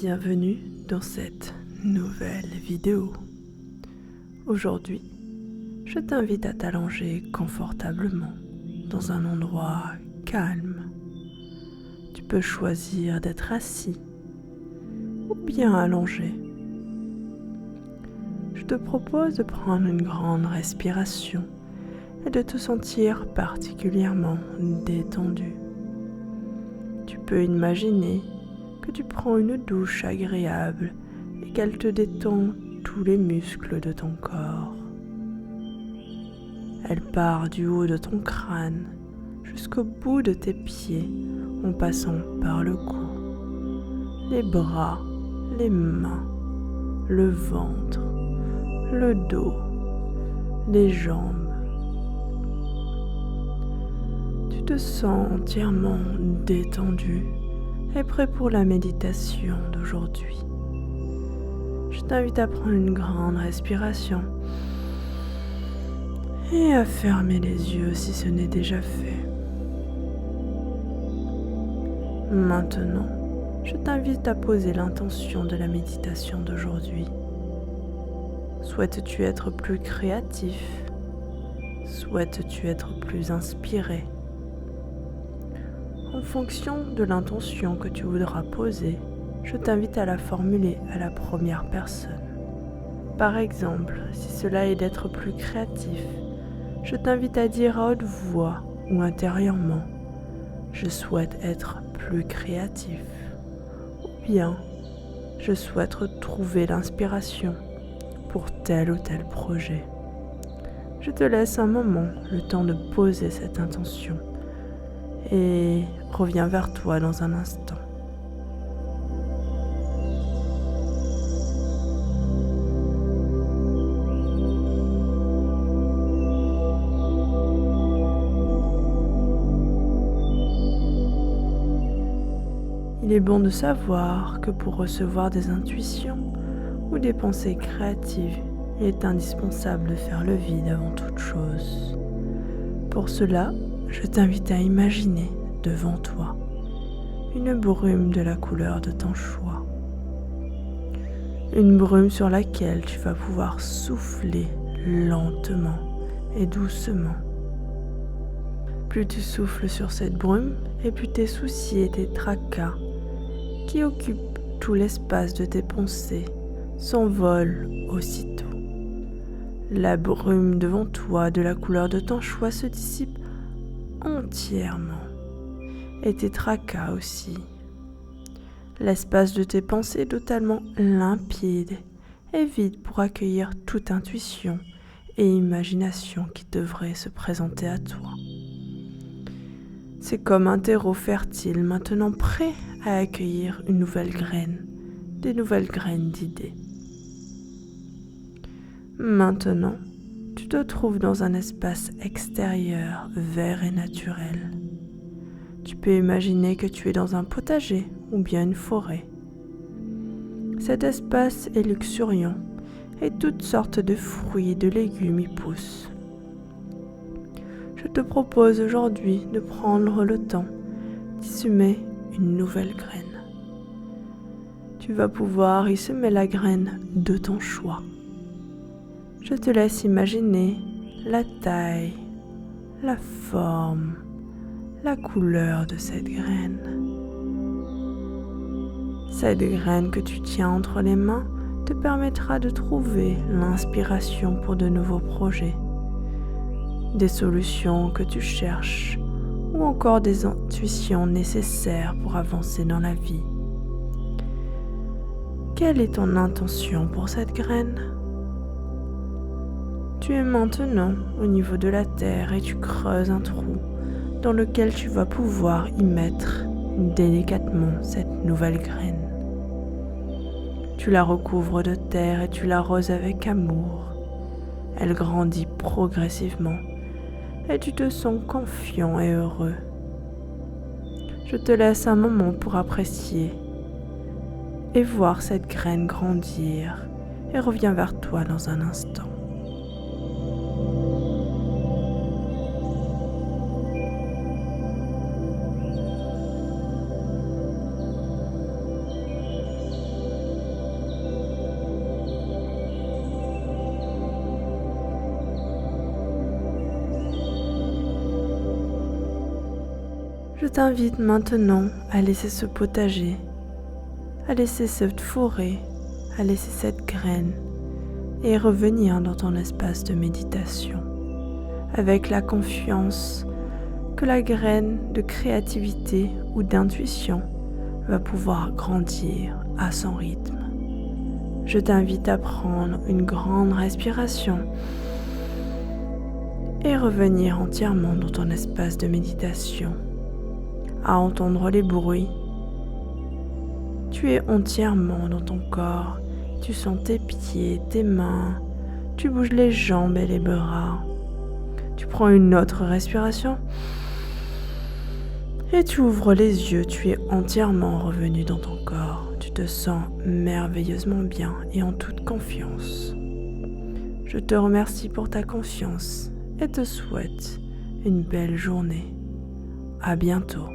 Bienvenue dans cette nouvelle vidéo. Aujourd'hui, je t'invite à t'allonger confortablement dans un endroit calme. Tu peux choisir d'être assis ou bien allongé. Je te propose de prendre une grande respiration et de te sentir particulièrement détendu. Tu peux imaginer que tu prends une douche agréable et qu'elle te détend tous les muscles de ton corps. Elle part du haut de ton crâne jusqu'au bout de tes pieds en passant par le cou, les bras, les mains, le ventre, le dos, les jambes. Tu te sens entièrement détendu et prêt pour la méditation d'aujourd'hui. Je t'invite à prendre une grande respiration et à fermer les yeux si ce n'est déjà fait. Maintenant, je t'invite à poser l'intention de la méditation d'aujourd'hui. Souhaites-tu être plus créatif? Souhaites-tu être plus inspiré? En fonction de l'intention que tu voudras poser, je t'invite à la formuler à la première personne. Par exemple, si cela est d'être plus créatif, je t'invite à dire à haute voix ou intérieurement « Je souhaite être plus créatif » ou bien « Je souhaite trouver l'inspiration pour tel ou tel projet ». Je te laisse un moment, le temps de poser cette intention et reviens vers toi dans un instant. Il est bon de savoir que pour recevoir des intuitions ou des pensées créatives, il est indispensable de faire le vide avant toute chose. Pour cela, je t'invite à imaginer devant toi une brume de la couleur de ton choix. Une brume sur laquelle tu vas pouvoir souffler lentement et doucement. Plus tu souffles sur cette brume, et plus tes soucis et tes tracas qui occupent tout l'espace de tes pensées s'envolent aussitôt. La brume devant toi de la couleur de ton choix se dissipe entièrement, et tes tracas aussi. L'espace de tes pensées est totalement limpide et vide pour accueillir toute intuition et imagination qui devrait se présenter à toi. C'est comme un terreau fertile maintenant prêt à accueillir une nouvelle graine, des nouvelles graines d'idées. Maintenant, tu te trouves dans un espace extérieur vert et naturel. Tu peux imaginer que tu es dans un potager ou bien une forêt. Cet espace est luxuriant et toutes sortes de fruits et de légumes y poussent. Je te propose aujourd'hui de prendre le temps d'y semer une nouvelle graine. Tu vas pouvoir y semer la graine de ton choix. Je te laisse imaginer la taille, la forme, la couleur de cette graine. Cette graine que tu tiens entre les mains te permettra de trouver l'inspiration pour de nouveaux projets, des solutions que tu cherches ou encore des intuitions nécessaires pour avancer dans la vie. Quelle est ton intention pour cette graine ? Tu es maintenant au niveau de la terre et tu creuses un trou dans lequel tu vas pouvoir y mettre délicatement cette nouvelle graine. Tu la recouvres de terre et tu l'arroses avec amour. Elle grandit progressivement et tu te sens confiant et heureux. Je te laisse un moment pour apprécier et voir cette graine grandir et reviens vers toi dans un instant. Je t'invite maintenant à laisser ce potager, à laisser cette forêt, à laisser cette graine et revenir dans ton espace de méditation avec la confiance que la graine de créativité ou d'intuition va pouvoir grandir à son rythme. Je t'invite à prendre une grande respiration et revenir entièrement dans ton espace de méditation, à entendre les bruits. Tu es entièrement dans ton corps, tu sens tes pieds, tes mains, tu bouges les jambes et les bras. Tu prends une autre respiration et tu ouvres les yeux, tu es entièrement revenu dans ton corps. Tu te sens merveilleusement bien et en toute confiance. Je te remercie pour ta confiance et te souhaite une belle journée. À bientôt.